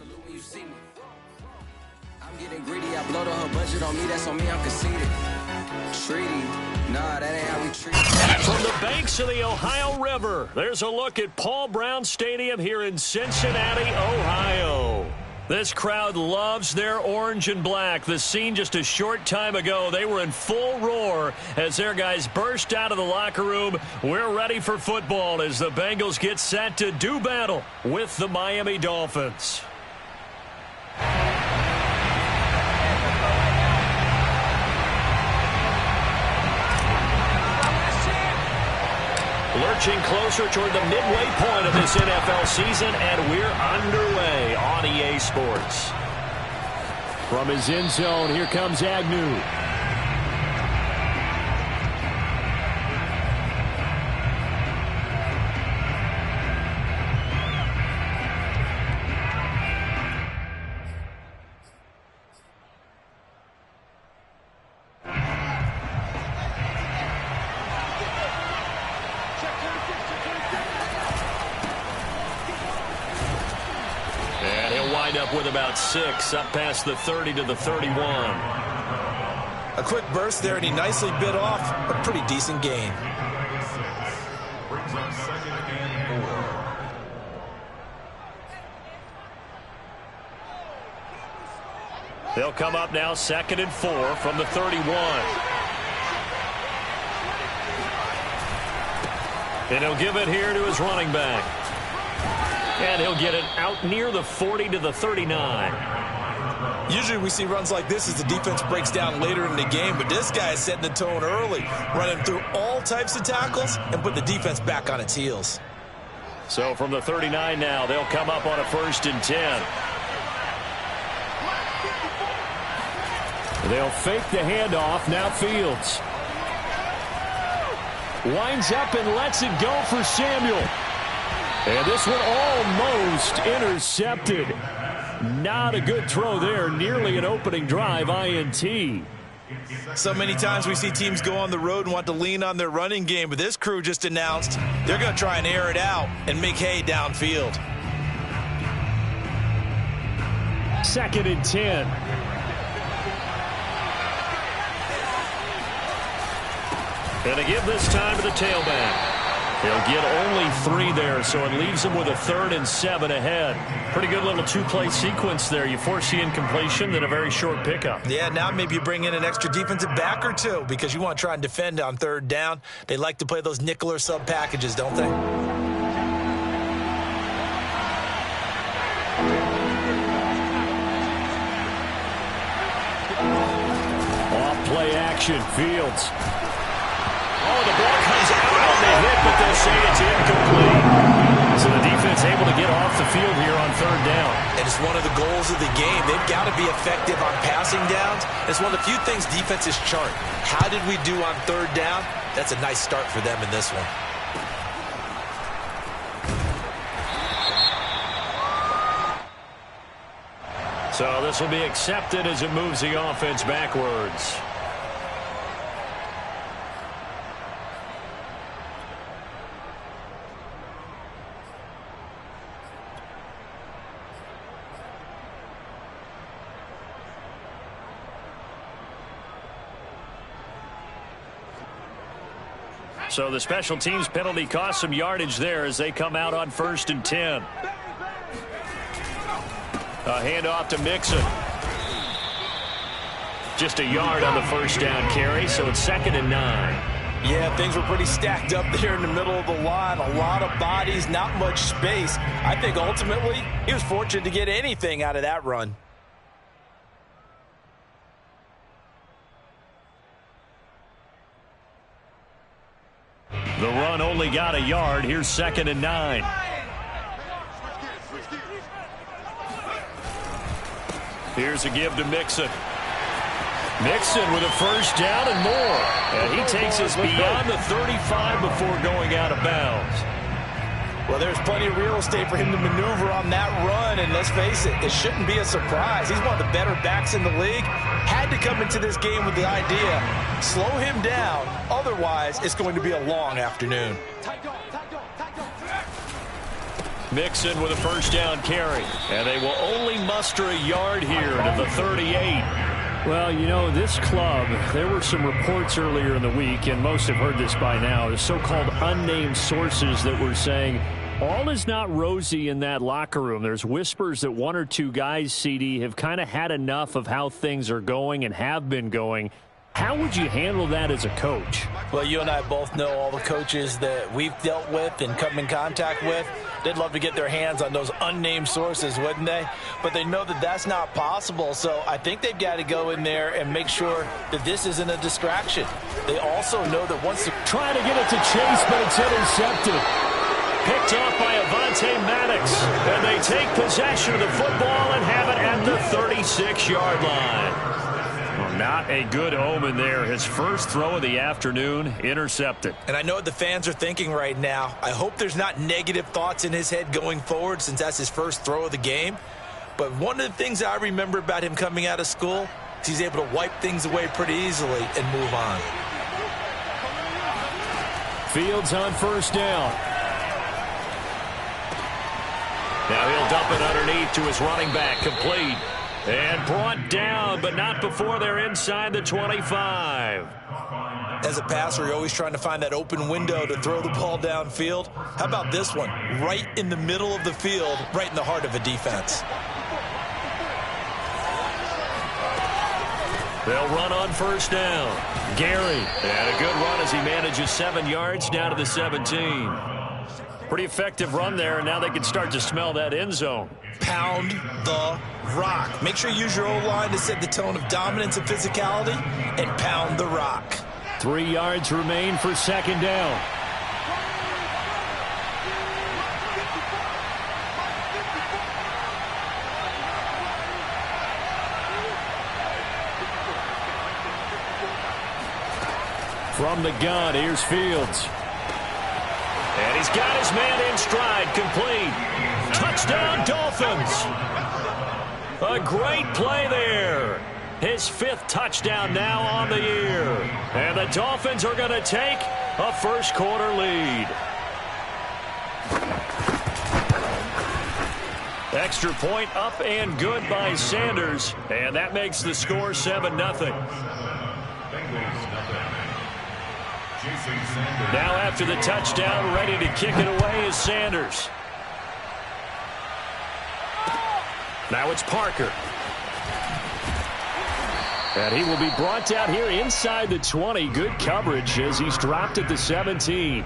salute when you see me. I'm getting greedy, I blow the whole budget on me, that's on me, I'm conceited. Treaty, nah, that ain't how we treat. From the banks of the Ohio River, there's a look at Paul Brown Stadium here in Cincinnati, Ohio. This crowd loves their orange and black. The scene just a short time ago, they were in full roar as their guys burst out of the locker room. We're ready for football as the Bengals get set to do battle with the Miami Dolphins. Lurching closer toward the midway point of this NFL season, and we're underway on EA Sports. From his end zone, here comes Agnew. With about 6, up past the 30 to the 31. A quick burst there, and he nicely bit off a pretty decent gain. They'll come up now 2nd and 4 from the 31. And he'll give it here to his running back. And he'll get it out near the 40 to the 39. Usually we see runs like this as the defense breaks down later in the game, but this guy is setting the tone early, running through all types of tackles and put the defense back on its heels. So from the 39 now, they'll come up on a 1st and 10. They'll fake the handoff. Now Fields winds up and lets it go for Samuel. And this one almost intercepted. Not a good throw there. Nearly an opening drive INT. So many times we see teams go on the road and want to lean on their running game, but this crew just announced they're going to try and air it out and make hay downfield. 2nd and 10. And to give this time to the tailback. He'll get only 3 there, so it leaves him with a 3rd and 7 ahead. Pretty good little 2-play sequence there. You force the incompletion, then a very short pickup. Yeah, now maybe you bring in an extra defensive back or 2 because you want to try and defend on 3rd down. They like to play those nickel or sub packages, don't they? Off play action, Fields. Oh, the ball comes out on the hit, but they'll say it's incomplete. So the defense able to get off the field here on 3rd down. And it's one of the goals of the game. They've got to be effective on passing downs. It's one of the few things defenses chart. How did we do on 3rd down? That's a nice start for them in this one. So this will be accepted as it moves the offense backwards. So the special teams penalty cost some yardage there as they come out on 1st and 10. A handoff to Mixon. Just a yard on the 1st down carry, so it's 2nd and 9. Yeah, things were pretty stacked up there in the middle of the line. A lot of bodies, not much space. I think ultimately he was fortunate to get anything out of that run. The run only got a yard. Here's 2nd and 9. Here's a give to Mixon. Mixon with a 1st down and more. And he takes us beyond the 35 before going out of bounds. Well, there's plenty of real estate for him to maneuver on that run, and let's face it, it shouldn't be a surprise. He's one of the better backs in the league. Had to come into this game with the idea, slow him down, otherwise it's going to be a long afternoon. Mixon with a first down carry. And they will only muster a yard here to the 38. Well, you know, this club, there were some reports earlier in the week, and most have heard this by now, the so-called unnamed sources that were saying all is not rosy in that locker room. There's whispers that one or two guys, CD, have kind of had enough of how things are going and have been going. How would you handle that as a coach? Well, you and I both know all the coaches that we've dealt with and come in contact with. They'd love to get their hands on those unnamed sources, wouldn't they? But they know that that's not possible, so I think they've got to go in there and make sure that this isn't a distraction. They also know that once they're trying to get it to Chase, but it's intercepted. Picked off by Avonte Maddox, and they take possession of the football and have it at the 36-yard line. Well, not a good omen there. His first throw of the afternoon, intercepted. And I know what the fans are thinking right now. I hope there's not negative thoughts in his head going forward since that's his first throw of the game. But one of the things I remember about him coming out of school is he's able to wipe things away pretty easily and move on. Fields on first down. Now he'll dump it underneath to his running back, complete. And brought down, but not before they're inside the 25. As a passer, you're always trying to find that open window to throw the ball downfield. How about this one? Right in the middle of the field, right in the heart of a defense. They'll run on first down. Gary. And a good run as he manages 7 yards down to the 17. Pretty effective run there, and now they can start to smell that end zone. Pound the rock. Make sure you use your O-line to set the tone of dominance and physicality, and pound the rock. 3 yards remain for second down. From the gun, here's Fields. And he's got his man in stride, complete. Touchdown, Dolphins. A great play there. His 5th touchdown now on the year. And the Dolphins are going to take a first quarter lead. Extra point up and good by Sanders. And that makes the score 7-0. Now after the touchdown, ready to kick it away is Sanders. Now it's Parker. And he will be brought down here inside the 20. Good coverage as he's dropped at the 17.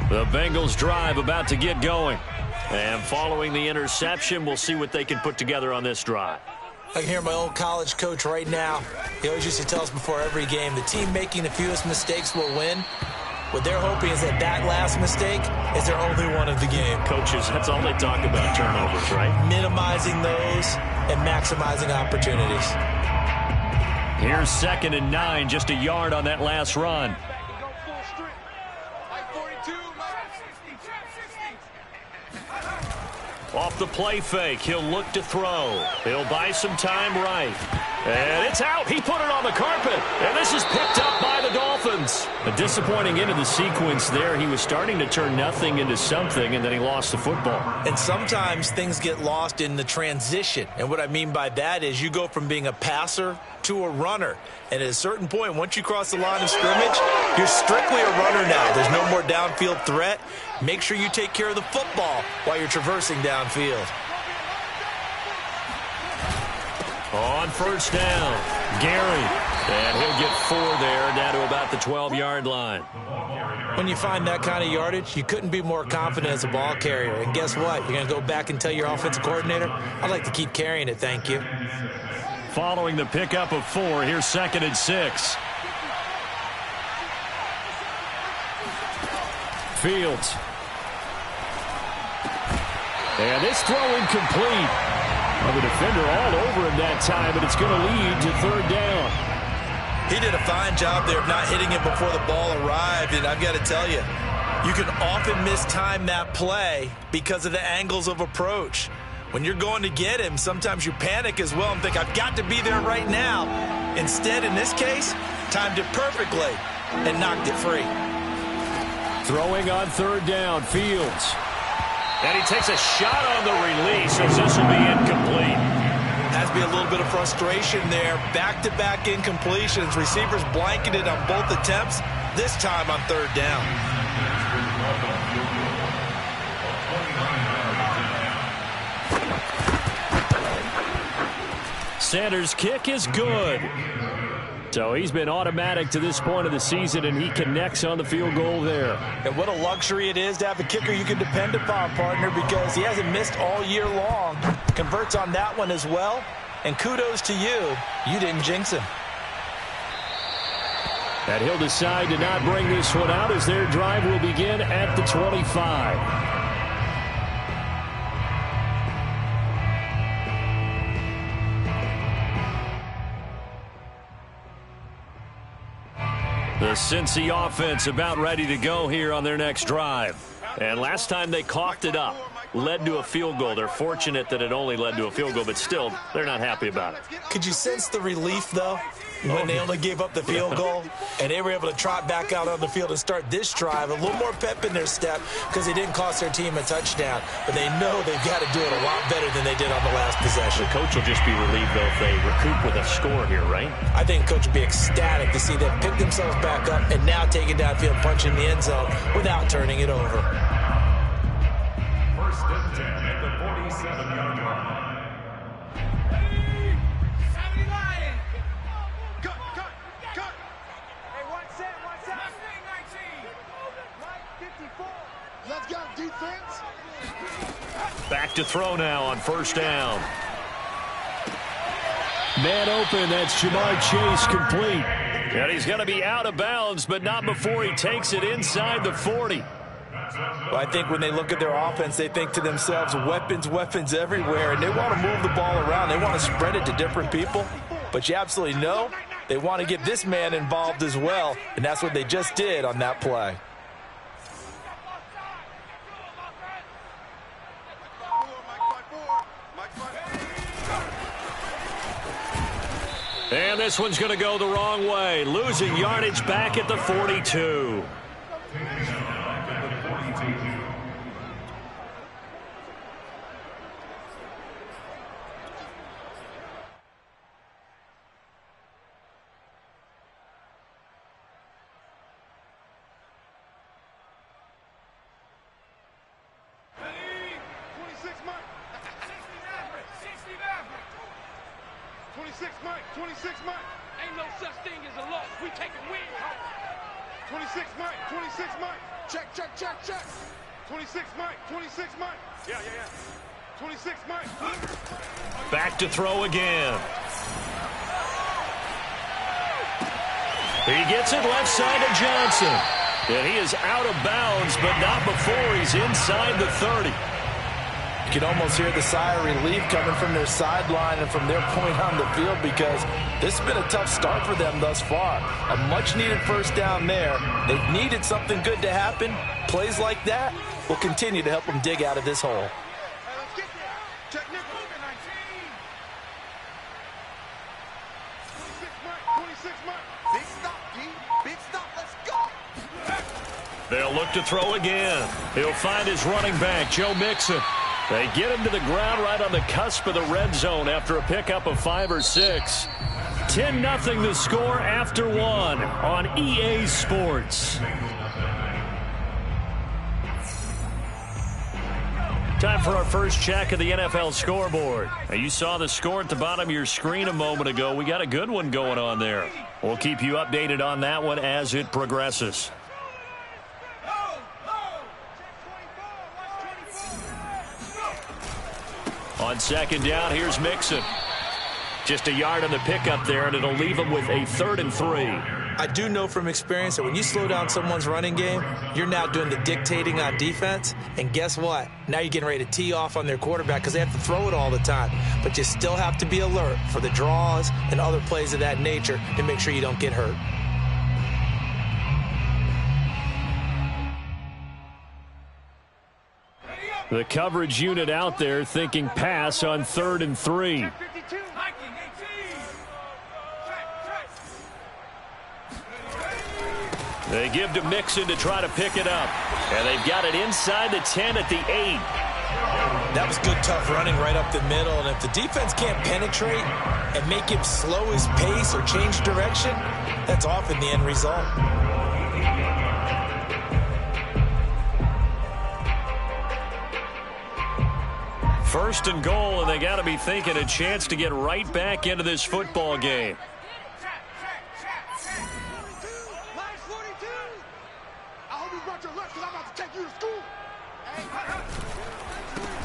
The Bengals drive about to get going. And following the interception, we'll see what they can put together on this drive. I can hear my old college coach right now. He always used to tell us before every game, the team making the fewest mistakes will win. What they're hoping is that that last mistake is their only one of the game. Coaches, that's all they talk about, turnovers, right? Minimizing those and maximizing opportunities. Here's 2nd and 9, just a yard on that last run. Off the play fake, he'll look to throw. He'll buy some time right. And it's out. He put it on the carpet. And this is picked up by the Dolphins. A disappointing end of the sequence there. He was starting to turn nothing into something, and then he lost the football. And sometimes things get lost in the transition. And what I mean by that is you go from being a passer to a runner. And at a certain point, once you cross the line of scrimmage, you're strictly a runner now. There's no more downfield threat. Make sure you take care of the football while you're traversing downfield. On first down, Gary. And he'll get 4 there, down to about the 12-yard line. When you find that kind of yardage, you couldn't be more confident as a ball carrier. And guess what? You're going to go back and tell your offensive coordinator, I'd like to keep carrying it, thank you. Following the pickup of 4, here's 2nd and 6. Fields. And this throw incomplete. The defender all over him that time, but it's going to lead to 3rd down. He did a fine job there of not hitting it before the ball arrived, and I've got to tell you, you can often mistime that play because of the angles of approach. When you're going to get him, sometimes you panic as well and think, I've got to be there right now. Instead, in this case, timed it perfectly and knocked it free. Throwing on third down, Fields. And he takes a shot on the release as this will be incomplete. Has to be a little bit of frustration there. Back-to-back incompletions. Receivers blanketed on both attempts, this time on third down. Sanders' kick is good. So he's been automatic to this point of the season, and he connects on the field goal there. And what a luxury it is to have a kicker you can depend upon, partner, because he hasn't missed all year long. Converts on that one as well. And kudos to you. You didn't jinx him. And he'll decide to not bring this one out as their drive will begin at the 25. The Cincy offense about ready to go here on their next drive. And last time they coughed it up, led to a field goal. They're fortunate that it only led to a field goal, but still, they're not happy about it. Could you sense the relief, though, when they only gave up the field goal and they were able to trot back out on the field and start this drive? A little more pep in their step because they didn't cost their team a touchdown, but they know they've got to do it a lot better than they did on the last possession. The coach will just be relieved, though, if they recoup with a score here, right? I think coach will be ecstatic to see them pick themselves back up and now take it downfield, punch in the end zone without turning it over. First and 10 at the 47-yard line. Let's go, defense. Back to throw now on first down. Man open, that's Jamar Chase complete. And he's going to be out of bounds, but not before he takes it inside the 40. Well, I think when they look at their offense, they think to themselves, weapons, weapons everywhere, and they want to move the ball around. They want to spread it to different people, but you absolutely know they want to get this man involved as well, and that's what they just did on that play. And this one's going to go the wrong way. Losing yardage back at the 42. Back to throw again. He gets it left side to Johnson. And he is out of bounds, but not before he's inside the 30. You can almost hear the sigh of relief coming from their sideline and from their point on the field because this has been a tough start for them thus far. A much-needed first down there. They've needed something good to happen. Plays like that will continue to help them dig out of this hole. They'll look to throw again. He'll find his running back, Joe Mixon. They get him to the ground right on the cusp of the red zone after a pickup of 5 or 6. 10-0 the score after one on EA Sports. Time for our first check of the NFL scoreboard. Now, you saw the score at the bottom of your screen a moment ago. We got a good one going on there. We'll keep you updated on that one as it progresses. On second down, here's Mixon. Just a yard on the pickup there, and it'll leave him with a 3rd and 3. I do know from experience that when you slow down someone's running game, you're now doing the dictating on defense. And guess what? Now you're getting ready to tee off on their quarterback because they have to throw it all the time. But you still have to be alert for the draws and other plays of that nature to make sure you don't get hurt. The coverage unit out there thinking pass on 3rd and 3. They give to Mixon to try to pick it up. And they've got it inside the 10 at the 8. That was good, tough running right up the middle. And if the defense can't penetrate and make him slow his pace or change direction, that's often the end result. First and goal, and they got to be thinking a chance to get right back into this football game.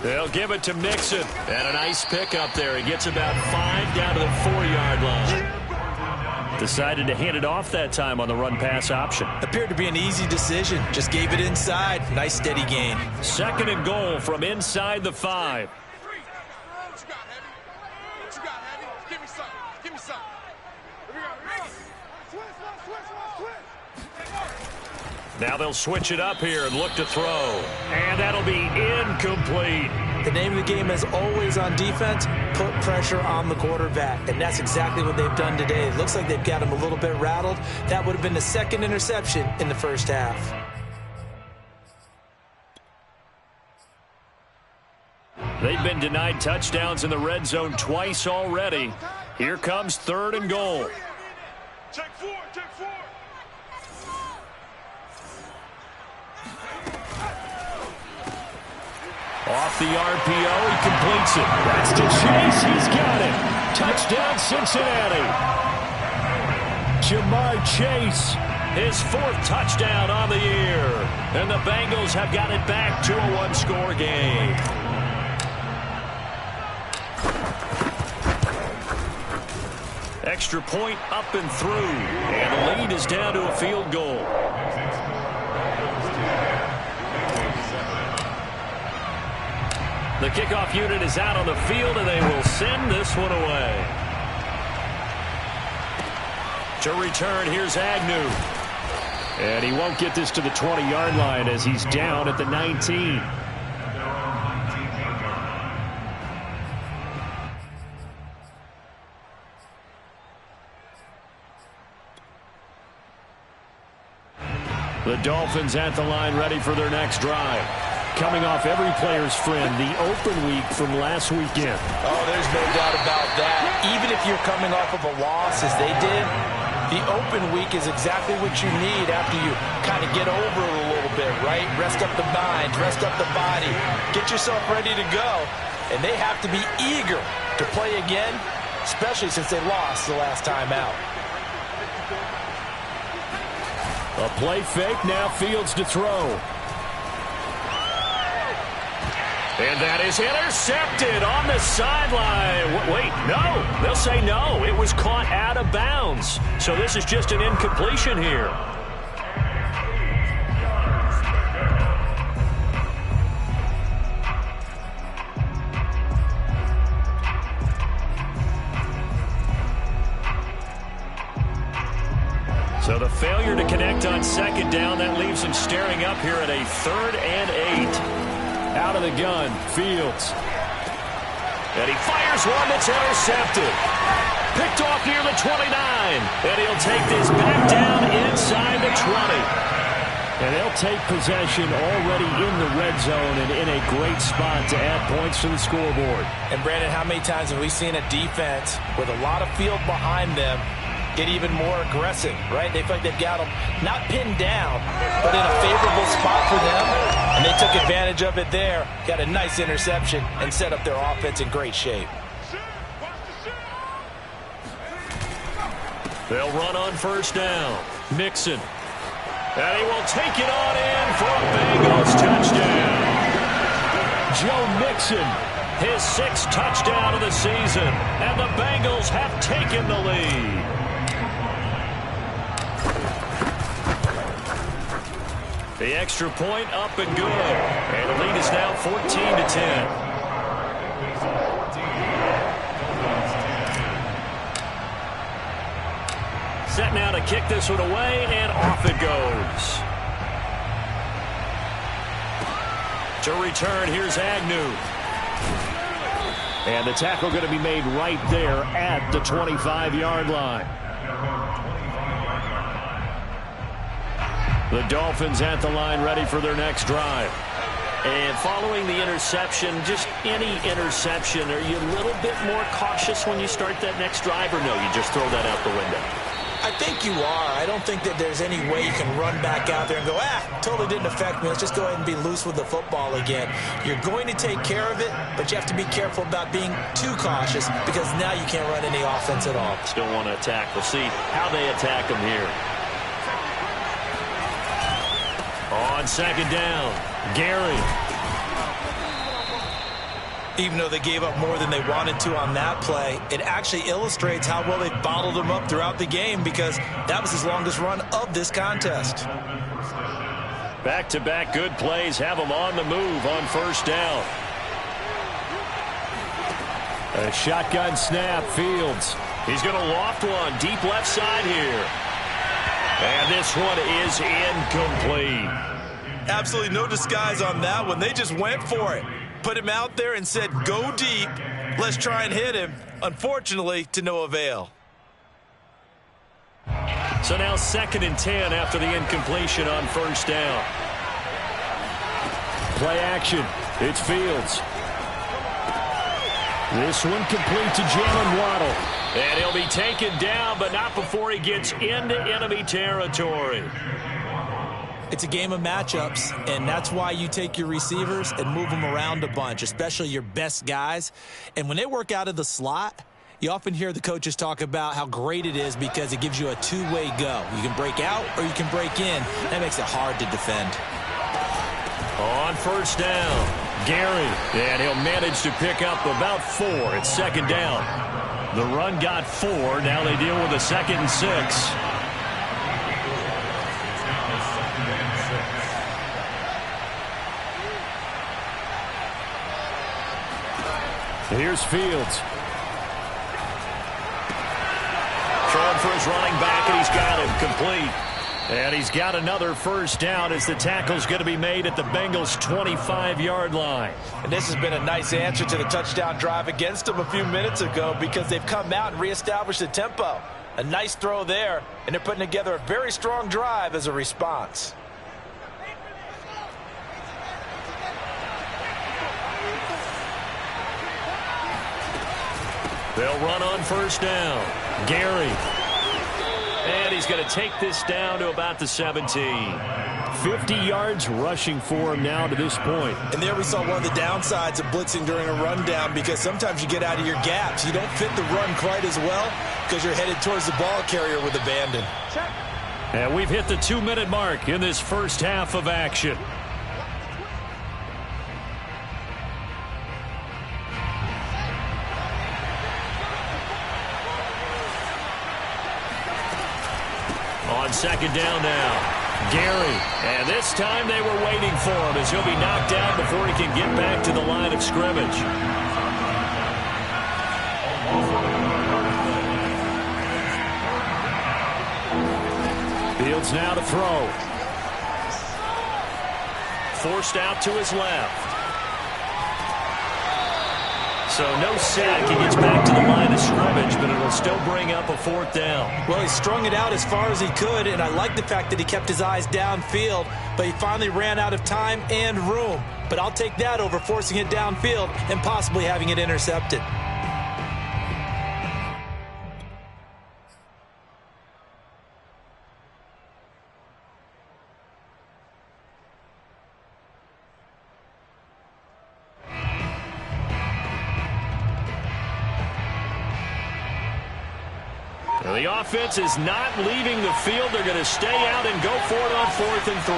They'll give it to Mixon. And a nice pickup there. He gets about 5 down to the 4-yard line. Decided to hand it off that time on the run-pass option. Appeared to be an easy decision. Just gave it inside. Nice steady gain. 2nd and goal from inside the 5. Now they'll switch it up here and look to throw. And that'll be incomplete. The name of the game is always on defense, put pressure on the quarterback. And that's exactly what they've done today. It looks like they've got him a little bit rattled. That would have been the 2nd interception in the first half. They've been denied touchdowns in the red zone twice already. Here comes 3rd and goal. Check 4, check 4. Off the RPO, he completes it. That's to Chase. He's got it. Touchdown, Cincinnati. Jamar Chase, his 4th touchdown on the year. And the Bengals have got it back to a 1-score game. Extra point up and through. And the lead is down to a field goal. The kickoff unit is out on the field, and they will send this one away. To return, here's Agnew. And he won't get this to the 20-yard line as he's down at the 19. The Dolphins at the line ready for their next drive. Coming off every player's friend, the open week from last weekend. Oh, there's no doubt about that. Even if you're coming off of a loss as they did, the open week is exactly what you need after you kind of get over it a little bit, right? Rest up the mind, rest up the body, get yourself ready to go. And they have to be eager to play again, especially since they lost the last time out. A play fake, now Fields to throw. And that is intercepted on the sideline. Wait, no. They'll say no. It was caught out of bounds. So this is just an incompletion here. So the failure to connect on 2nd down, that leaves him staring up here at a 3rd and 8. Out of the gun, Fields. And he fires one that's intercepted. Picked off near the 29. And he'll take this back down inside the 20. And they'll take possession already in the red zone and in a great spot to add points to the scoreboard. And Brandon, how many times have we seen a defense with a lot of field behind them get even more aggressive, right? They feel like they've got them not pinned down, but in a favorable spot for them, and they took advantage of it there, got a nice interception, and set up their offense in great shape. They'll run on 1st down. Mixon. And he will take it on in for a Bengals touchdown. Joe Mixon, his 6th touchdown of the season, and the Bengals have taken the lead. The extra point up and good. And the lead is now 14-10. Set now to kick this one away, and off it goes. To return, here's Agnew. And the tackle going to be made right there at the 25-yard line. The Dolphins at the line ready for their next drive. And following the interception, just any interception, are you a little bit more cautious when you start that next drive, or no, you just throw that out the window? I think you are. I don't think that there's any way you can run back out there and go, totally didn't affect me. Let's just go ahead and be loose with the football again. You're going to take care of it, but you have to be careful about being too cautious because now you can't run any offense at all. Still want to attack. We'll see how they attack them here. On second down, Gary. Even though they gave up more than they wanted to on that play, it actually illustrates how well they bottled them up throughout the game because that was his longest run of this contest. Back-to-back good plays have them on the move on first down. A shotgun snap, Fields. He's going to loft one deep left side here. And this one is incomplete. Absolutely no disguise on that one. They just went for it. Put him out there and said, go deep. Let's try and hit him. Unfortunately, to no avail. So now 2nd and 10 after the incompletion on first down. Play action. It's Fields. This one complete to Jalen Waddle. And he'll be taken down, but not before he gets into enemy territory. It's a game of matchups, and that's why you take your receivers and move them around a bunch, especially your best guys. And when they work out of the slot, you often hear the coaches talk about how great it is because it gives you a two-way go. You can break out or you can break in. That makes it hard to defend. On first down, Gary. And he'll manage to pick up about 4. It's 2nd down. The run got 4. Now they deal with a 2nd and 6. Here's Fields. Throwing for his running back, and he's got him complete. And he's got another first down as the tackle's going to be made at the Bengals' 25-yard line. And this has been a nice answer to the touchdown drive against them a few minutes ago because they've come out and reestablished the tempo. A nice throw there, and they're putting together a very strong drive as a response. They'll run on first down. Gary. And he's going to take this down to about the 17. 50 yards rushing for him now to this point. And there we saw one of the downsides of blitzing during a rundown because sometimes you get out of your gaps. You don't fit the run quite as well because you're headed towards the ball carrier with abandon. And we've hit the 2-minute mark in this first half of action. On second down now, Gary. And this time they were waiting for him as he'll be knocked down before he can get back to the line of scrimmage. Fields now to throw. Forced out to his left. So no sack. He gets back to the line of scrimmage, but it'll still bring up a 4th down. Well, he strung it out as far as he could, and I like the fact that he kept his eyes downfield, but he finally ran out of time and room. But I'll take that over forcing it downfield and possibly having it intercepted. The offense is not leaving the field. They're going to stay out and go for it on 4th and 3.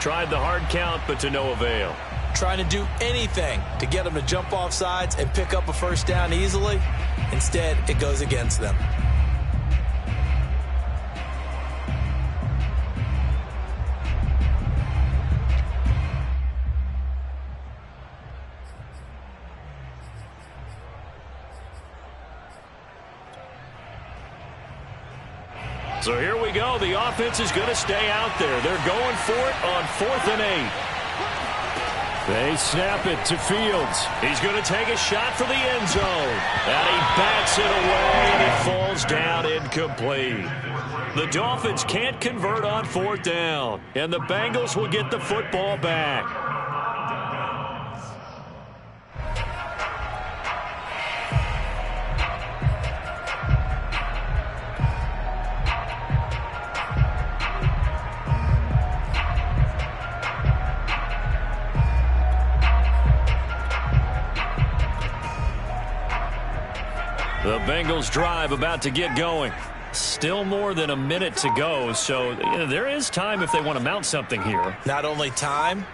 Tried the hard count, but to no avail. Trying to do anything to get them to jump off sides and pick up a first down easily. Instead, it goes against them. So here we go. The offense is going to stay out there. They're going for it on 4th and 8. They snap it to Fields. He's going to take a shot for the end zone. And he bats it away, and it falls down incomplete. The Dolphins can't convert on 4th down, and the Bengals will get the football back. The Bengals drive about to get going. Still more than a minute to go, so there is time if they want to mount something here. Not only time,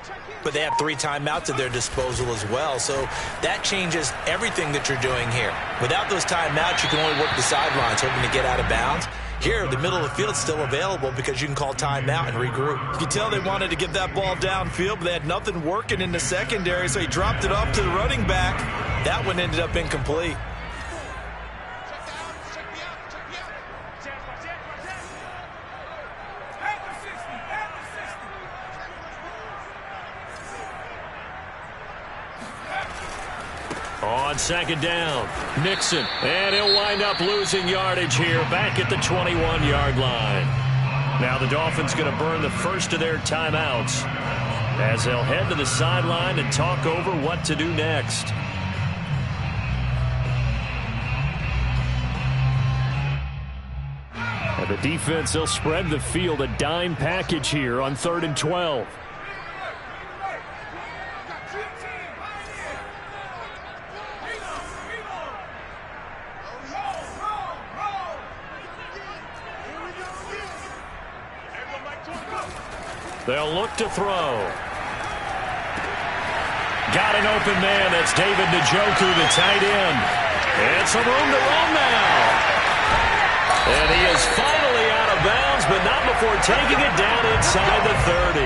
but they have 3 timeouts at their disposal as well, so that changes everything that you're doing here. Without those timeouts, you can only work the sidelines, hoping to get out of bounds. Here, the middle of the field's still available because you can call timeout and regroup. You can tell they wanted to get that ball downfield, but they had nothing working in the secondary, so he dropped it off to the running back. That one ended up incomplete. On 2nd down, Nixon, and he'll wind up losing yardage here back at the 21-yard line. Now the Dolphins going to burn the first of their timeouts as they'll head to the sideline and talk over what to do next. And the defense, they'll spread the field, a dime package here on 3rd and 12. They'll look to throw. Got an open man. That's David Njoku, the tight end. And some room to run now. And he is finally out of bounds, but not before taking it down inside the 30.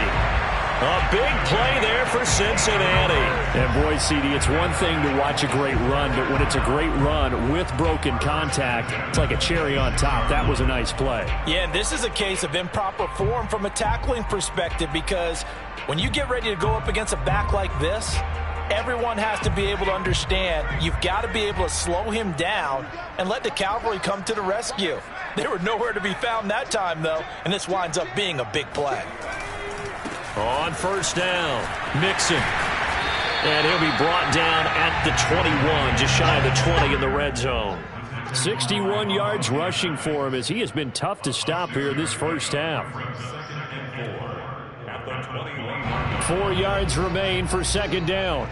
A big play there for Cincinnati. And boy, CD, it's one thing to watch a great run, but when it's a great run with broken contact, it's like a cherry on top. That was a nice play. Yeah, and this is a case of improper form from a tackling perspective, because when you get ready to go up against a back like this, everyone has to be able to understand you've got to be able to slow him down and let the cavalry come to the rescue. They were nowhere to be found that time, though, and this winds up being a big play. On 1st down, Mixon. And he'll be brought down at the 21, just shy of the 20 in the red zone. 61 yards rushing for him as he has been tough to stop here this first half. 4 yards remain for 2nd down.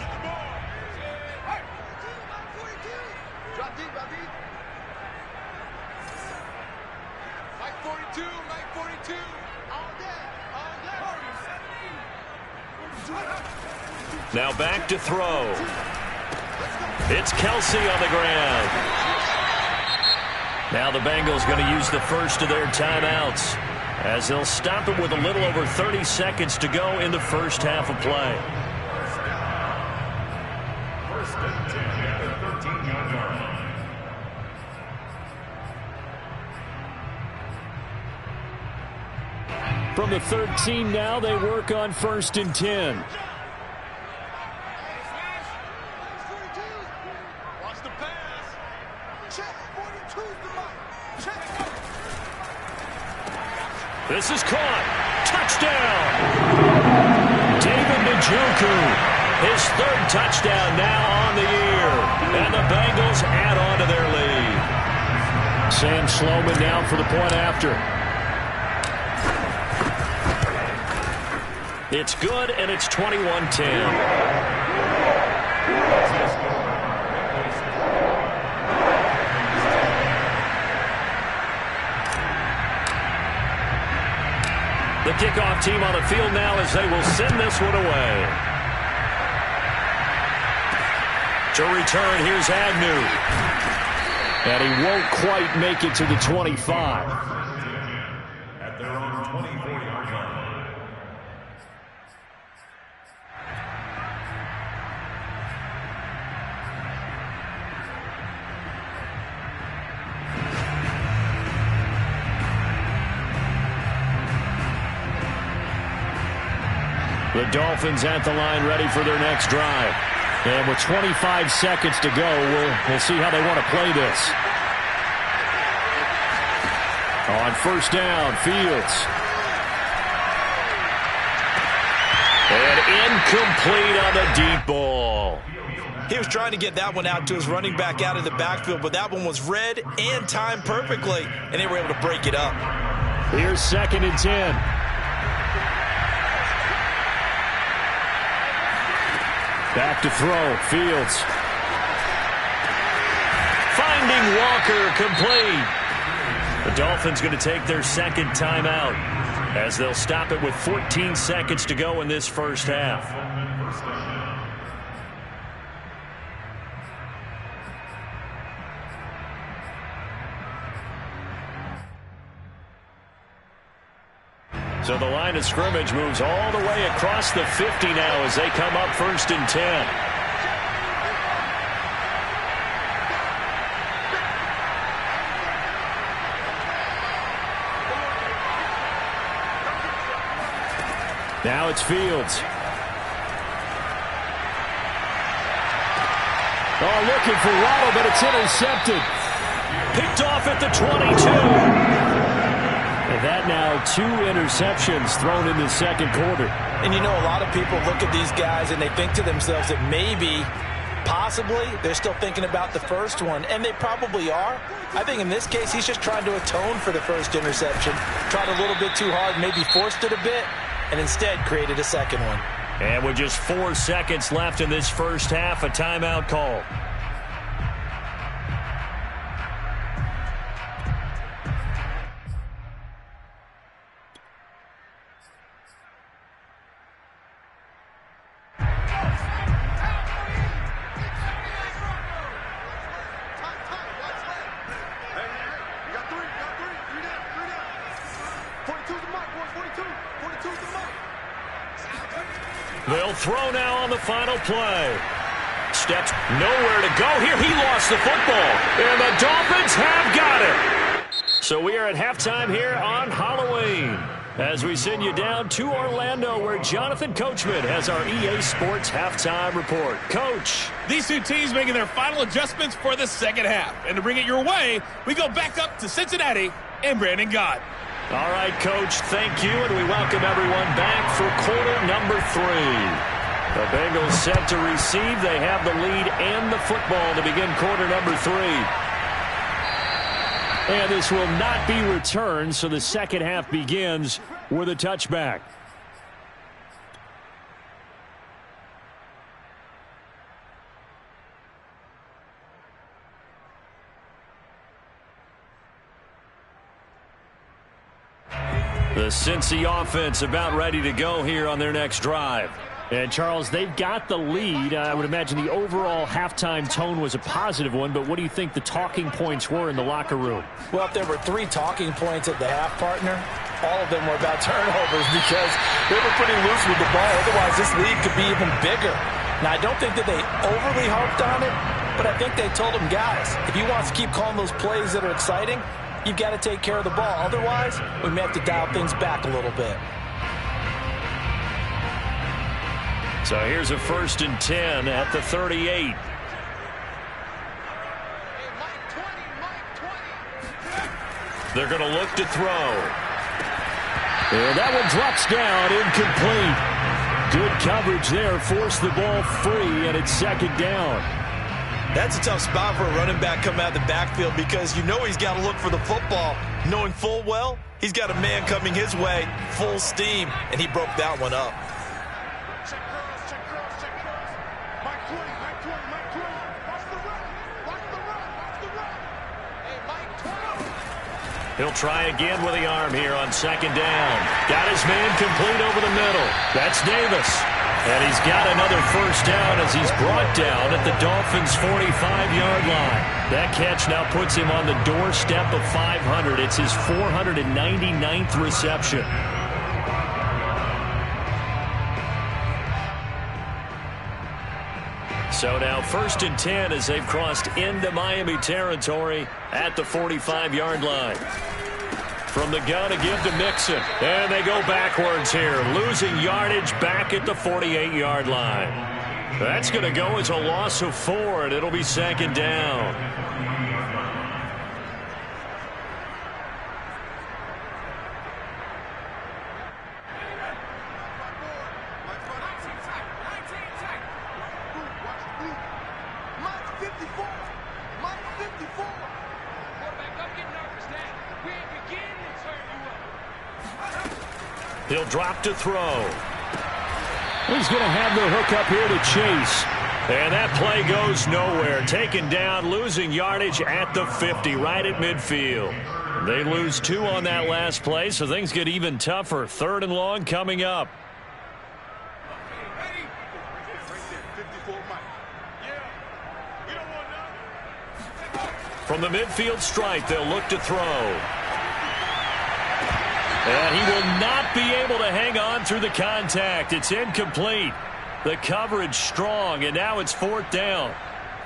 Now back to throw. It's Kelsey on the ground. Now the Bengals going to use the first of their timeouts as they'll stop it with a little over 30 seconds to go in the first half of play. 1st and 10 at the 13-yard line. From the 13 now, they work on 1st and 10. This is caught. Touchdown. David Njoku. His 3rd touchdown now on the year. And the Bengals add on to their lead. Sam Sloman now for the point after. It's good, and it's 21-10. The kickoff team on the field now as they will send this one away. To return, here's Agnew. And he won't quite make it to the 25. At their own 24-yard line. The Dolphins at the line ready for their next drive. And with 25 seconds to go, we'll see how they want to play this. On first down, Fields. And incomplete on the deep ball. He was trying to get that one out to his running back out of the backfield, but that one was read and timed perfectly, and they were able to break it up. Here's 2nd and 10. Back to throw, Fields. Finding Walker, complete. The Dolphins going to take their second timeout as they'll stop it with 14 seconds to go in this first half. So the line of scrimmage moves all the way across the 50 now as they come up 1st and 10. Now it's Fields. Oh, looking for Waddle, but it's intercepted. Picked off at the 22. And that now 2 interceptions thrown in the second quarter. And you know, a lot of people look at these guys and they think to themselves that maybe, possibly, they're still thinking about the first one. And they probably are. I think in this case, he's just trying to atone for the first interception. Tried a little bit too hard, maybe forced it a bit, and instead created a second one. And with just 4 seconds left in this first half, a timeout call. They'll throw now on the final play. Steps nowhere to go here. He lost the football. And the Dolphins have got it. So we are at halftime here on Halloween as we send you down to Orlando where Jonathan Coachman has our EA Sports halftime report. Coach. These two teams making their final adjustments for the second half. And to bring it your way, we go back up to Cincinnati and Brandon Gott. All right, Coach, thank you, and we welcome everyone back for quarter number 3. The Bengals set to receive. They have the lead and the football to begin quarter number 3. And this will not be returned, so the second half begins with a touchback. The Cincy offense about ready to go here on their next drive. And, Charles, they've got the lead. I would imagine the overall halftime tone was a positive one, but what do you think the talking points were in the locker room? Well, if there were 3 talking points at the half, partner, all of them were about turnovers because they were pretty loose with the ball. Otherwise, this lead could be even bigger. Now, I don't think that they overly harped on it, but I think they told them, guys, if you want to keep calling those plays that are exciting, you've got to take care of the ball. Otherwise, we may have to dial things back a little bit. So here's a 1st and 10 at the 38. They're going to look to throw. And that one drops down, incomplete. Good coverage there, forced the ball free, and it's 2nd down. That's a tough spot for a running back coming out of the backfield because you know he's got to look for the football, knowing full well he's got a man coming his way, full steam, and he broke that one up. He'll try again with the arm here on 2nd down. Got his man complete over the middle. That's Davis. And he's got another 1st down as he's brought down at the Dolphins' 45-yard line. That catch now puts him on the doorstep of 500. It's his 499th reception. So now 1st and 10 as they've crossed into Miami territory at the 45-yard line. from the gun to give to Mixon. And they go backwards here, losing yardage back at the 48-yard line. That's going to go as a loss of 4, and it'll be second down. He'll drop to throw. He's going to have the hook up here to Chase. And that play goes nowhere. Taken down, losing yardage at the 50, right at midfield. They lose 2 on that last play, so things get even tougher. 3rd and long coming up. From the midfield stripe, they'll look to throw. And he will not be able to hang on through the contact. It's incomplete. The coverage strong, and now it's 4th down.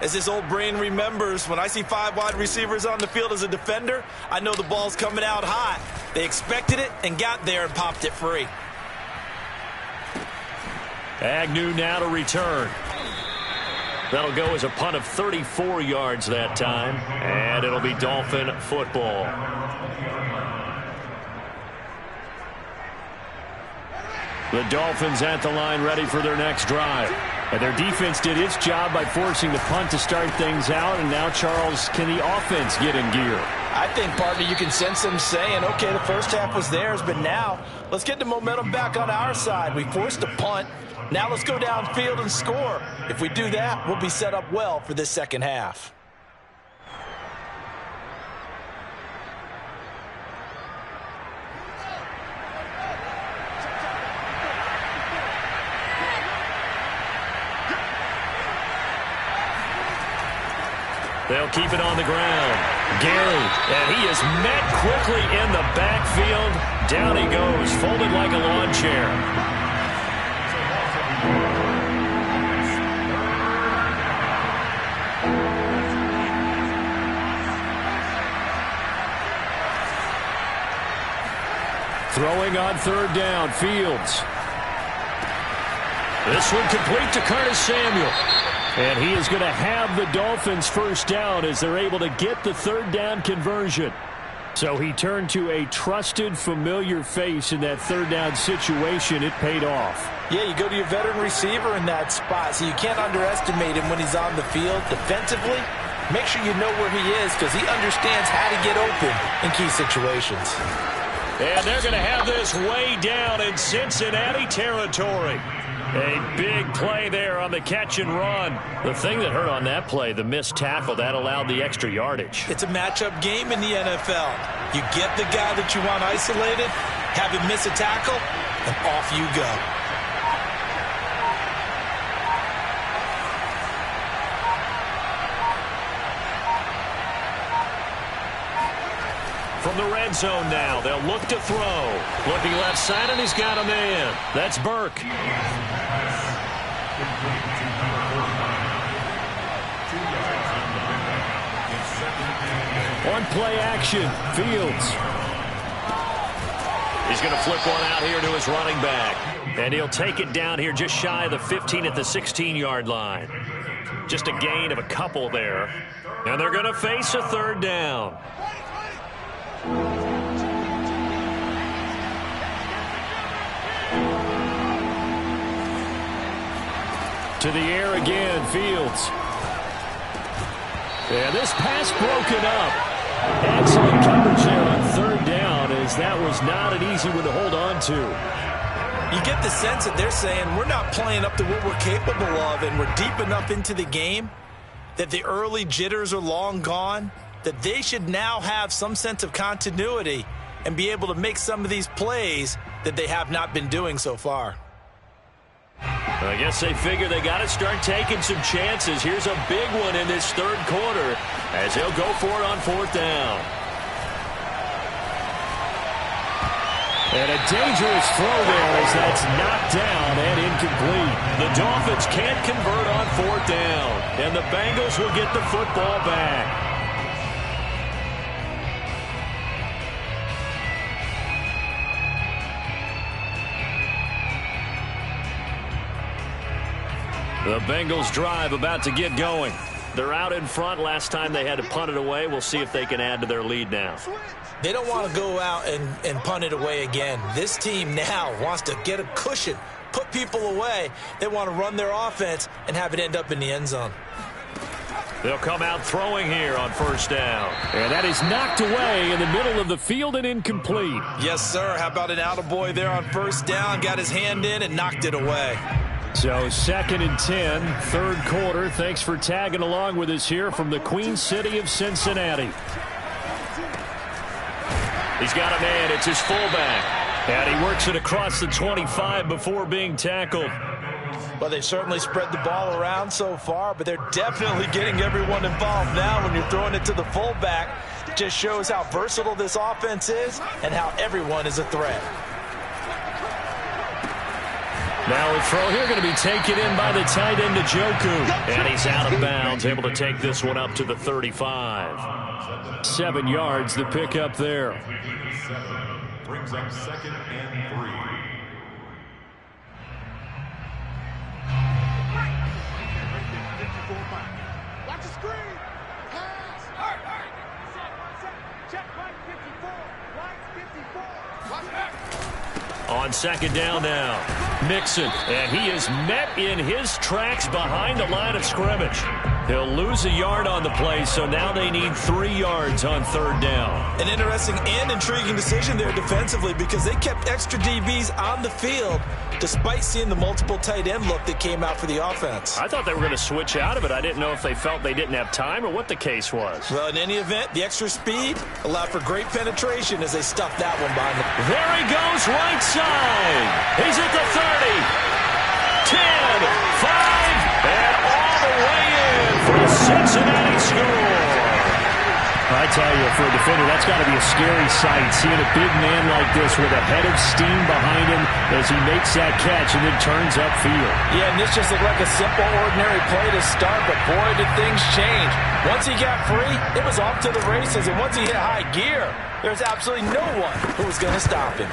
As his old brain remembers, when I see 5 wide receivers on the field as a defender, I know the ball's coming out hot. They expected it and got there and popped it free. Agnew now to return. That'll go as a punt of 34 yards that time, and it'll be Dolphin football. The Dolphins at the line ready for their next drive. And their defense did its job by forcing the punt to start things out. And now, Charles, can the offense get in gear? I think, partner, you can sense them saying, okay, the first half was theirs, but now let's get the momentum back on our side. We forced a punt. Now let's go downfield and score. If we do that, we'll be set up well for this second half. They'll keep it on the ground. Gary, and he is met quickly in the backfield. Down he goes, folded like a lawn chair. Throwing on 3rd down, Fields. This one complete to Curtis Samuel. And he is going to have the Dolphins first down as they're able to get the 3rd down conversion. So he turned to a trusted, familiar face in that 3rd down situation. It paid off. Yeah, you go to your veteran receiver in that spot, so you can't underestimate him when he's on the field defensively. Make sure you know where he is because he understands how to get open in key situations. And they're going to have this way down in Cincinnati territory. A big play there on the catch and run. The thing that hurt on that play, the missed tackle, that allowed the extra yardage. It's a matchup game in the NFL. You get the guy that you want isolated, have him miss a tackle, and off you go. From the red zone now, they'll look to throw. Looking left side, and he's got a man. That's Burke. On play action, Fields. He's going to flip one out here to his running back. And he'll take it down here just shy of the 15 at the 16-yard line. Just a gain of a couple there. And they're going to face a 3rd down. To the air again, Fields. And this pass broken up. Excellent coverage there on 3rd down, as that was not an easy one to hold on to. You get the sense that they're saying we're not playing up to what we're capable of, and we're deep enough into the game that the early jitters are long gone, that they should now have some sense of continuity and be able to make some of these plays that they have not been doing so far. I guess they figure they got to start taking some chances. Here's a big one in this 3rd quarter as they'll go for it on 4th down. And a dangerous throw there as that's knocked down and incomplete. The Dolphins can't convert on 4th down, and the Bengals will get the football back. The Bengals drive about to get going. They're out in front. Last time they had to punt it away. We'll see if they can add to their lead now. They don't want to go out and punt it away again. This team now wants to get a cushion, put people away. They want to run their offense and have it end up in the end zone. They'll come out throwing here on first down. And that is knocked away in the middle of the field and incomplete. Yes, sir. How about an attaboy there on first down? Got his hand in and knocked it away. So 2nd and 10, third quarter. Thanks for tagging along with us here from the Queen City of Cincinnati. He's got a man. It's his fullback. And he works it across the 25 before being tackled. Well, they certainly spread the ball around so far, but they're definitely getting everyone involved now when you're throwing it to the fullback. It just shows how versatile this offense is and how everyone is a threat. Now a throw here going to be taken in by the tight end, Njoku. And he's out of bounds, able to take this one up to the 35. 7 yards, the pickup there. Brings up 2nd and 3. Watch the screen. Pass. Check line 54. Line 54. Watch that. On second down now, Mixon, and he is met in his tracks behind the line of scrimmage. He'll lose a yard on the play, so now they need 3 yards on third down. An interesting and intriguing decision there defensively because they kept extra DBs on the field despite seeing the multiple tight end look that came out for the offense. I thought they were going to switch out of it. I didn't know if they felt they didn't have time or what the case was. Well, in any event, the extra speed allowed for great penetration as they stuffed that one behind the... There he goes, right side. He's at the 30, 10, 5, and all the way in for a Cincinnati score. I tell you, for a defender, that's got to be a scary sight, seeing a big man like this with a head of steam behind him as he makes that catch and then turns upfield. Yeah, and this just looked like a simple, ordinary play to start, but boy, did things change. Once he got free, it was off to the races, and once he hit high gear, there's absolutely no one who was going to stop him.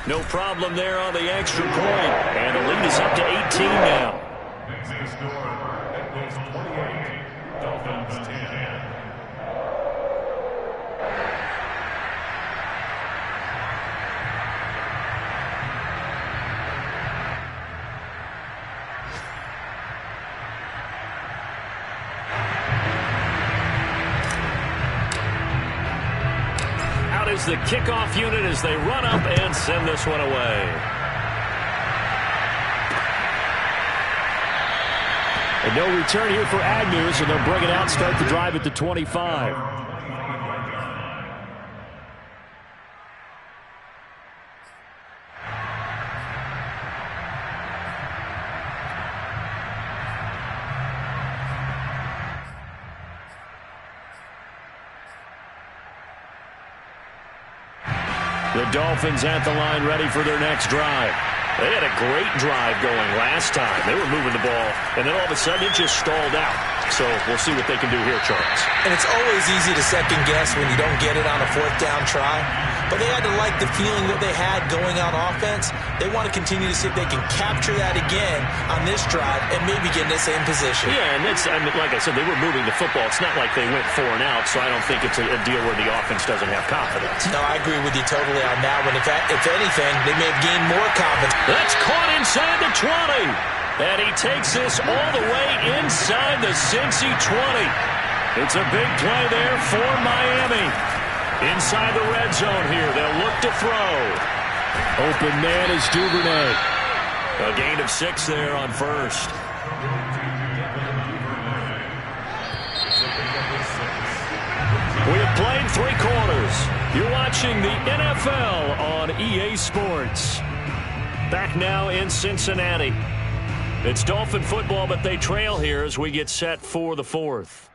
No problem there on the extra point, and the lead is up to 18 now. Next to score, Bengals 28, Dolphins 10. Is the kickoff unit as they run up and send this one away. And no return here for Agnew, so they'll bring it out, start the drive at the 25. The Dolphins at the line ready for their next drive. They had a great drive going last time. They were moving the ball, and then all of a sudden it just stalled out. So we'll see what they can do here, Charles. And it's always easy to second guess when you don't get it on a fourth down try. But they had to like the feeling that they had going on offense. They want to continue to see if they can capture that again on this drive and maybe get in the same position. Yeah, and it's, I mean, like I said, they were moving the football. It's not like they went 4 and out, so I don't think it's a deal where the offense doesn't have confidence. No, I agree with you totally on that one. If anything, they may have gained more confidence. That's caught inside the 20. And he takes this all the way inside the Cincy 20. It's a big play there for Miami. Inside the red zone here, they'll look to throw. Open man is Duvernay. A gain of 6 there on first. We have played 3 quarters. You're watching the NFL on EA Sports. Back now in Cincinnati. It's Dolphin football, but they trail here as we get set for the 4th.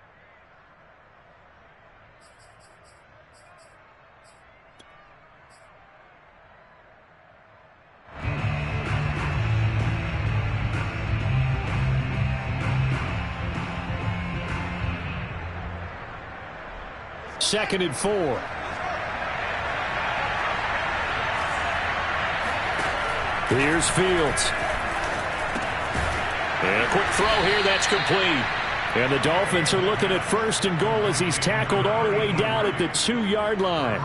Second and 4. Here's Fields. And a quick throw here, that's complete. And the Dolphins are looking at 1st and goal as he's tackled all the way down at the 2-yard line.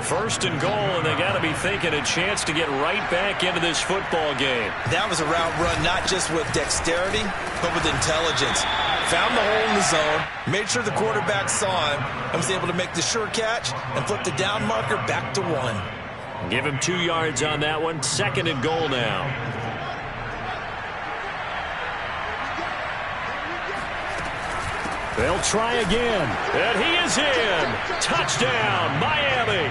1st and goal, and they got to be thinking a chance to get right back into this football game. That was a route run not just with dexterity, but with intelligence. Found the hole in the zone, made sure the quarterback saw him, and was able to make the sure catch and flip the down marker back to 1. Give him 2 yards on that one. 2nd and goal now. They'll try again. And he is in. Touchdown, Miami.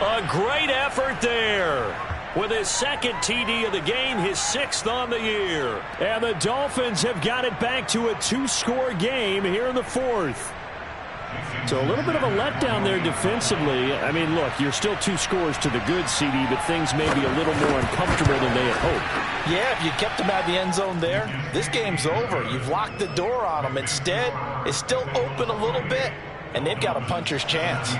A great effort there. With his 2nd TD of the game, his 6th on the year. And the Dolphins have got it back to a 2-score game here in the 4th. So a little bit of a letdown there defensively. I mean, look, you're still 2 scores to the good, CD, but things may be a little more uncomfortable than they had hoped. Yeah, if you kept them out of the end zone there, this game's over. You've locked the door on them. Instead, it's still open a little bit, and they've got a puncher's chance.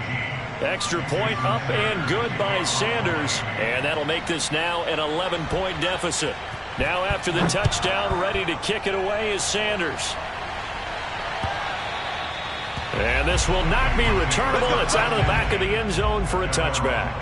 Extra point up and good by Sanders. And that'll make this now an 11-point deficit. Now after the touchdown, ready to kick it away is Sanders. And this will not be returnable. It's out of the back of the end zone for a touchback.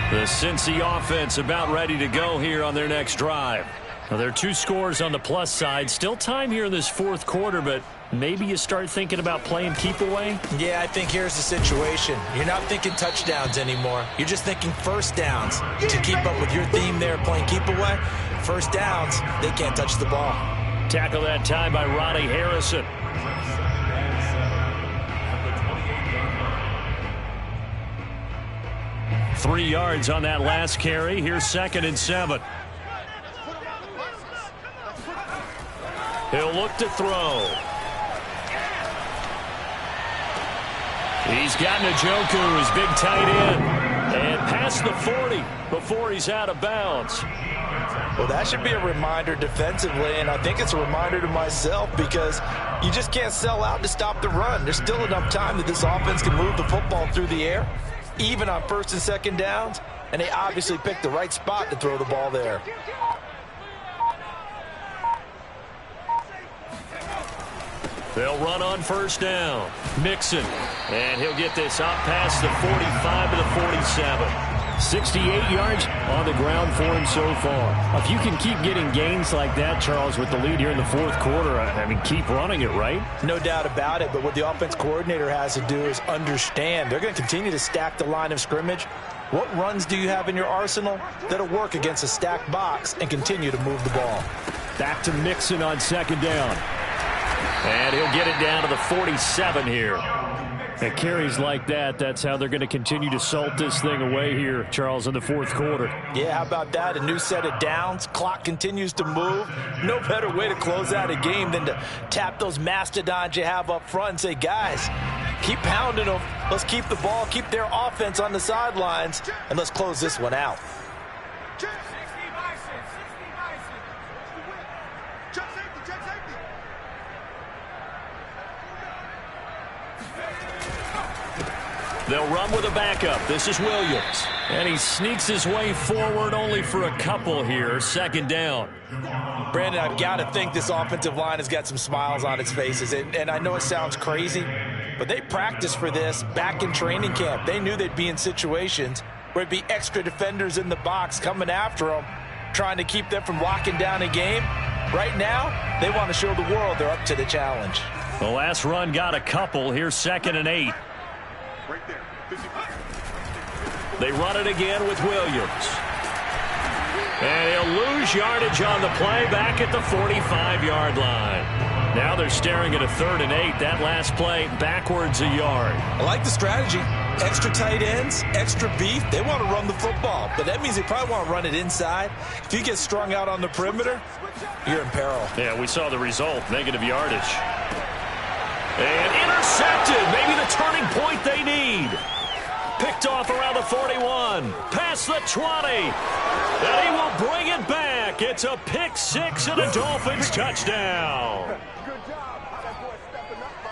The Cincy offense about ready to go here on their next drive. Now, there are 2 scores on the plus side. Still time here in this 4th quarter, but maybe you start thinking about playing keep away? Yeah, I think here's the situation. You're not thinking touchdowns anymore. You're just thinking first downs. To keep up with your theme there, playing keep away, first downs, they can't touch the ball. Tackle that time by Ronnie Harrison. 3 yards on that last carry. Here's 2nd and 7. He'll look to throw. He's got Njoku, his big tight end, and past the 40 before he's out of bounds. Well, that should be a reminder defensively, and I think it's a reminder to myself because you just can't sell out to stop the run. There's still enough time that this offense can move the football through the air, even on 1st and 2nd downs, and they obviously picked the right spot to throw the ball there. They'll run on 1st down. Mixon, and he'll get this up past the 45 to the 47. 68 yards on the ground for him so far. If you can keep getting gains like that, Charles, with the lead here in the 4th quarter, I mean, keep running it, right? No doubt about it, but what the offense coordinator has to do is understand they're going to continue to stack the line of scrimmage. What runs do you have in your arsenal that'll work against a stacked box and continue to move the ball? Back to Mixon on 2nd down. And he'll get it down to the 47 here. At carries like that, that's how they're going to continue to salt this thing away here, Charles, in the 4th quarter. Yeah, how about that? A new set of downs. Clock continues to move. No better way to close out a game than to tap those mastodons you have up front and say, guys, keep pounding them. Let's keep the ball, keep their offense on the sidelines, and let's close this one out. They'll run with a backup. This is Williams. And he sneaks his way forward only for a couple here. 2nd down. Brandon, I've got to think this offensive line has got some smiles on its faces. And I know it sounds crazy, but they practiced for this back in training camp. They knew they'd be in situations where it'd be extra defenders in the box coming after them, trying to keep them from locking down a game. Right now, they want to show the world they're up to the challenge. The last run got a couple. Here's 2nd and 8. They run it again with Williams. And he'll lose yardage on the play back at the 45-yard line. Now they're staring at a 3rd and 8. That last play backwards a yard. I like the strategy. Extra tight ends, extra beef. They want to run the football, but that means they probably want to run it inside. If you get strung out on the perimeter, you're in peril. Yeah, we saw the result, negative yardage. they need. Picked off around the 41, past the 20, and he will bring it back. It's a pick six and a Dolphins touchdown.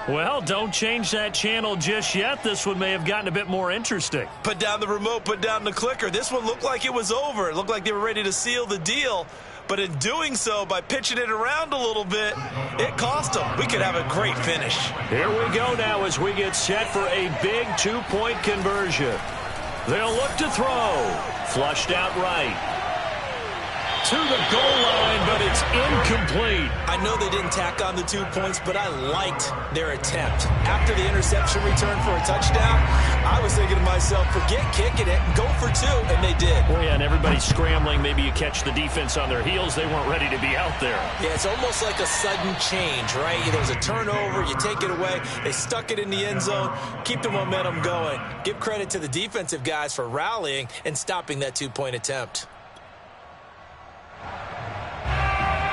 Well, don't change that channel just yet. This one may have gotten a bit more interesting. Put down the remote, put down the clicker. This one looked like it was over. It looked like they were ready to seal the deal. But in doing so, by pitching it around a little bit, it cost them. We could have a great finish. Here we go now as we get set for a big two-point conversion. They'll look to throw. Flushed out right. To the goal line, but it's incomplete. I know they didn't tack on the 2 points, but I liked their attempt. After the interception return for a touchdown, I was thinking to myself, forget kicking it, go for two, and they did. Oh, yeah, and everybody's scrambling. Maybe you catch the defense on their heels. They weren't ready to be out there. Yeah, it's almost like a sudden change, right? There's a turnover, you take it away, they stuck it in the end zone, keep the momentum going. Give credit to the defensive guys for rallying and stopping that 2-point attempt.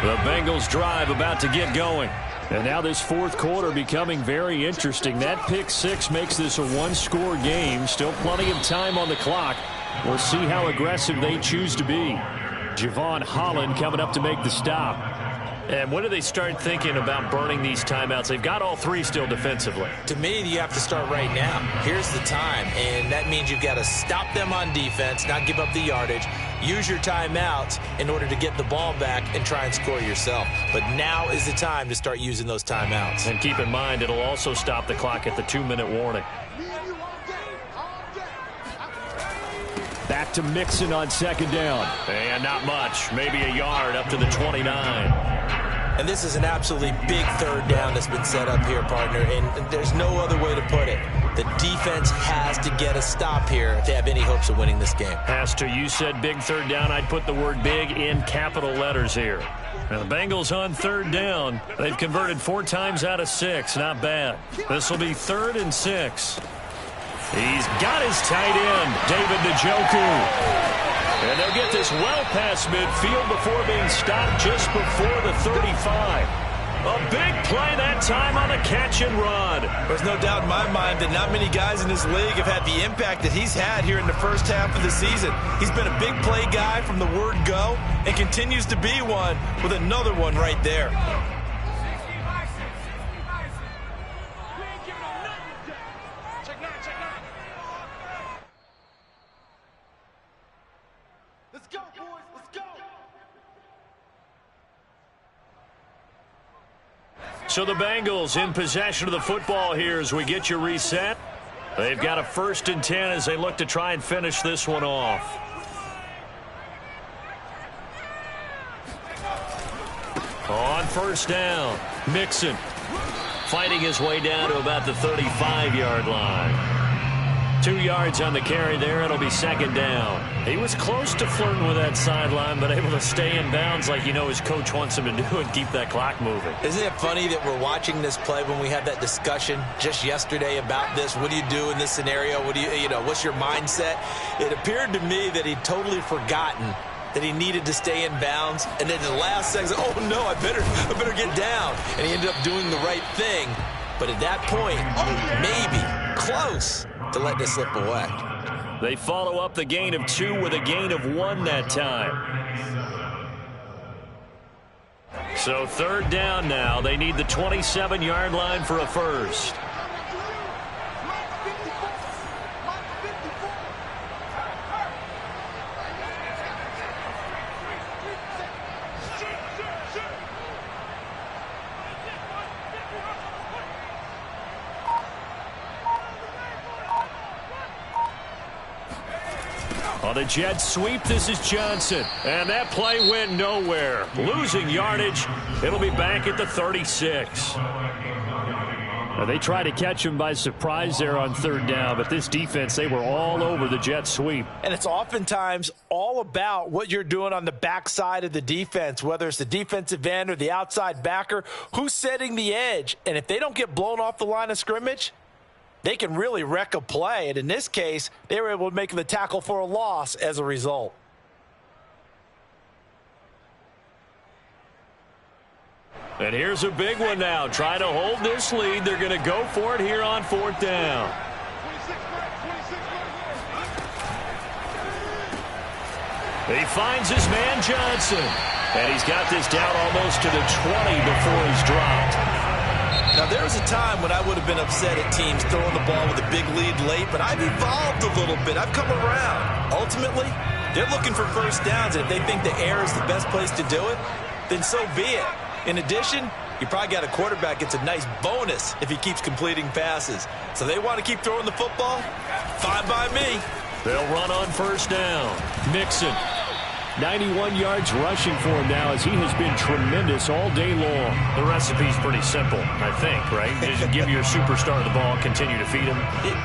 The Bengals drive about to get going. And now this fourth quarter becoming very interesting. That pick six makes this a one-score game. Still plenty of time on the clock. We'll see how aggressive they choose to be. Javon Holland coming up to make the stop. And when do they start thinking about burning these timeouts? They've got all three still defensively. To me, you have to start right now. Here's the time, and that means you've got to stop them on defense, not give up the yardage. Use your timeouts in order to get the ball back and try and score yourself. But now is the time to start using those timeouts. And keep in mind, it'll also stop the clock at the 2-minute warning. Back to Mixon on second down. And not much. Maybe a yard up to the 29. And this is an absolutely big third down that's been set up here, partner, and there's no other way to put it. The defense has to get a stop here if they have any hopes of winning this game. Has to. You said big third down. I'd put the word big in capital letters here. Now the Bengals on third down. They've converted 4 times out of 6. Not bad. This will be 3rd and 6. He's got his tight end, David Njoku. And they'll get this well past midfield before being stopped just before the 35. A big play that time on the catch and run. There's no doubt in my mind that not many guys in this league have had the impact that he's had here in the first half of the season. He's been a big play guy from the word go and continues to be one with another one right there. So the Bengals in possession of the football here as we get you reset. They've got a 1st and 10 as they look to try and finish this one off. On 1st down, Mixon fighting his way down to about the 35-yard line. 2 yards on the carry there. It'll be 2nd down. He was close to flirting with that sideline, but able to stay in bounds like you know his coach wants him to do and keep that clock moving. Isn't it funny that we're watching this play when we had that discussion just yesterday about this? What do you do in this scenario? What do you know, what's your mindset? It appeared to me that he'd totally forgotten that he needed to stay in bounds, and then the last second, oh no, I better get down. And he ended up doing the right thing. But at that point, maybe close to let this slip away. They follow up the gain of 2 with a gain of 1 that time. So 3rd down now. They need the 27-yard line for a first. On the jet sweep, this is Johnson. And that play went nowhere. Losing yardage. It'll be back at the 36. Now they try to catch him by surprise there on 3rd down, but this defense, they were all over the jet sweep. And it's oftentimes all about what you're doing on the backside of the defense, whether it's the defensive end or the outside backer, who's setting the edge. And if they don't get blown off the line of scrimmage, they can really wreck a play. And in this case, they were able to make the tackle for a loss as a result. And here's a big one now. Trying to hold this lead. They're going to go for it here on 4th down. He finds his man Johnson. And he's got this down almost to the 20 before he's dropped. Now, there was a time when I would have been upset at teams throwing the ball with a big lead late, but I've evolved a little bit. I've come around. Ultimately, they're looking for first downs, and if they think the air is the best place to do it, then so be it. In addition, you probably got a quarterback gets a nice bonus if he keeps completing passes. So they want to keep throwing the football? Fine by me. They'll run on first down. Mixon. 91 yards rushing for him now as he has been tremendous all day long. The recipe's pretty simple, I think, right? Just give your superstar the ball, continue to feed him.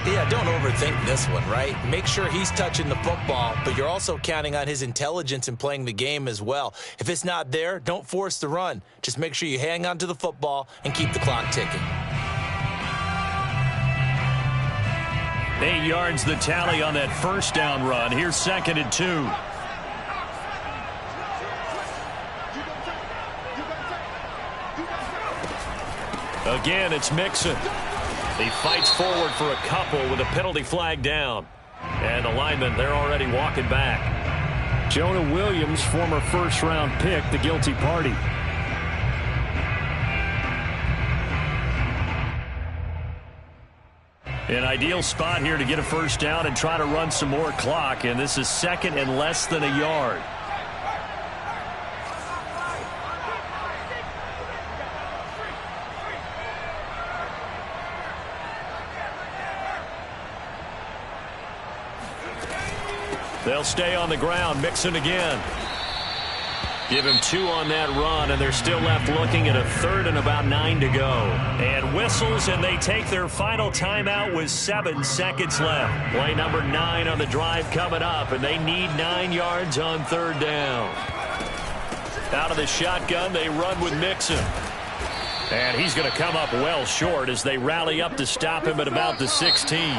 Yeah, don't overthink this one, right? Make sure he's touching the football, but you're also counting on his intelligence in playing the game as well. If it's not there, don't force the run. Just make sure you hang on to the football and keep the clock ticking. 8 yards the tally on that first down run. Here's 2nd and 2. Again, it's Mixon. He fights forward for a couple with a penalty flag down. And the linemen, they're already walking back. Jonah Williams, former first-round pick, the guilty party. An ideal spot here to get a first down and try to run some more clock. And this is 2nd and less than a yard. They'll stay on the ground. Mixon again. Give him 2 on that run, and they're still left looking at a 3rd and about 9 to go. And whistles, and they take their final timeout with 7 seconds left. Play number 9 on the drive coming up, and they need 9 yards on 3rd down. Out of the shotgun, they run with Mixon. And he's going to come up well short as they rally up to stop him at about the 16.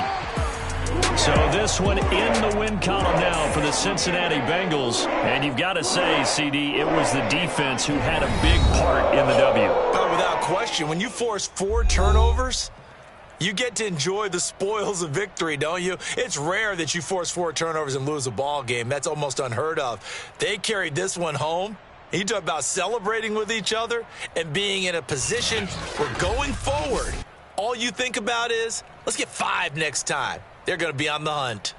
So this one in the win column now for the Cincinnati Bengals. And you've got to say, CD, it was the defense who had a big part in the W. Without question, when you force 4 turnovers, you get to enjoy the spoils of victory, don't you? It's rare that you force 4 turnovers and lose a ball game. That's almost unheard of. They carried this one home. You talk about celebrating with each other and being in a position where going forward, all you think about is, let's get 5 next time. They're going to be on the hunt.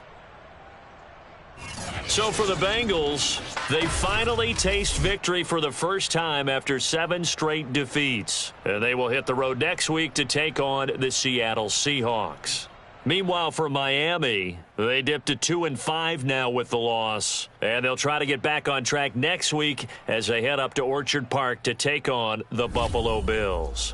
So for the Bengals, they finally taste victory for the first time after 7 straight defeats. And they will hit the road next week to take on the Seattle Seahawks. Meanwhile, for Miami, they dipped to 2-5 now with the loss. And they'll try to get back on track next week as they head up to Orchard Park to take on the Buffalo Bills.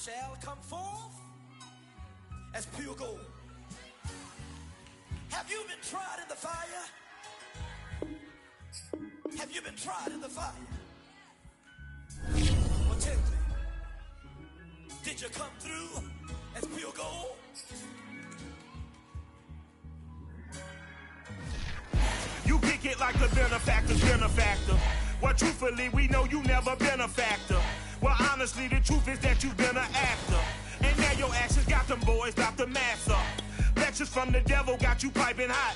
Shall come forth as pure gold. Have you been tried in the fire? Have you been tried in the fire? Well, tell me, did you come through as pure gold? You kick it like a benefactor's benefactor. Well, truthfully, we know you never been a factor. Well, honestly, the truth is that you've been an actor. And now your actions got them boys about to mass up. Lectures from the devil got you piping hot.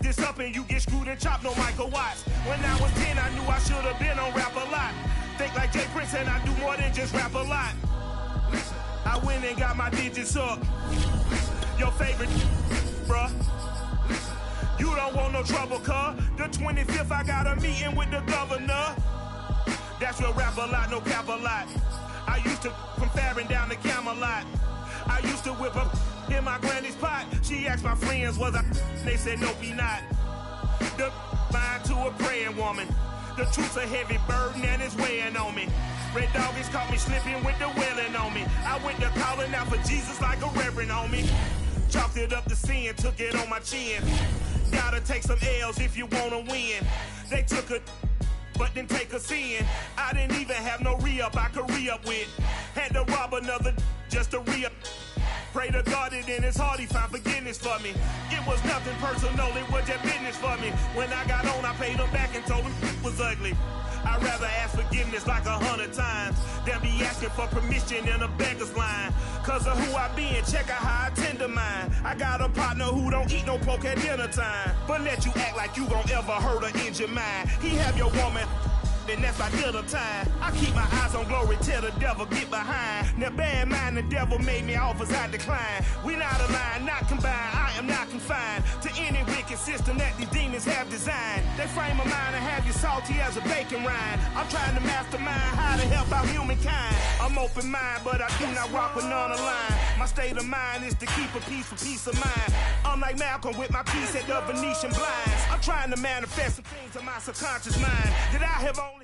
This up and you get screwed and chopped, no Michael Watts. When I was 10, I knew I should have been on rap a lot. Think like Jay Prince and I do more than just rap a lot. I went and got my digits up. Your favorite, bruh. You don't want no trouble, cuz. The 25th, I got a meeting with the governor. That's real rap a lot, no cap a lot. I used to from Farron down to Camelot. I used to whip up in my granny's pot. She asked my friends, was I? They said, no, be not. The line to a praying woman. The truth's a heavy burden and it's weighing on me. Red doggies caught me slipping with the wailing on me. I went to calling out for Jesus like a reverend on me. Chalked it up to sin, took it on my chin. Gotta take some L's if you wanna win. They took a but didn't take a sin. I didn't even have no re-up I could re-up with. Had to rob another just to re-up. Pray to God that in his heart he found forgiveness for me. It was nothing personal, it was just business for me. When I got on, I paid him back and told him it was ugly. I'd rather ask forgiveness like 100 times than be asking for permission in a beggar's line. Cause of who I be and check out how I tend to mine. I got a partner who don't eat no pork at dinner time, but let you act like you gon' ever hurt or injure mine. He have your woman, and that's by dinner time. I keep my eyes on glory till the devil get behind. Now bear in mind the devil made me offers I decline. We not aligned, not combined, I am not confined to any wicked system that these demons have designed. They frame a mind and have you salty as a bacon rind. I'm trying to mastermind how to help out humankind. I'm open mind, but I do not rock with none aligned. My state of mind is to keep a peace for peace of mind. I'm like Malcolm with my piece at the Venetian blinds. I'm trying to manifest some things in my subconscious mind that I have only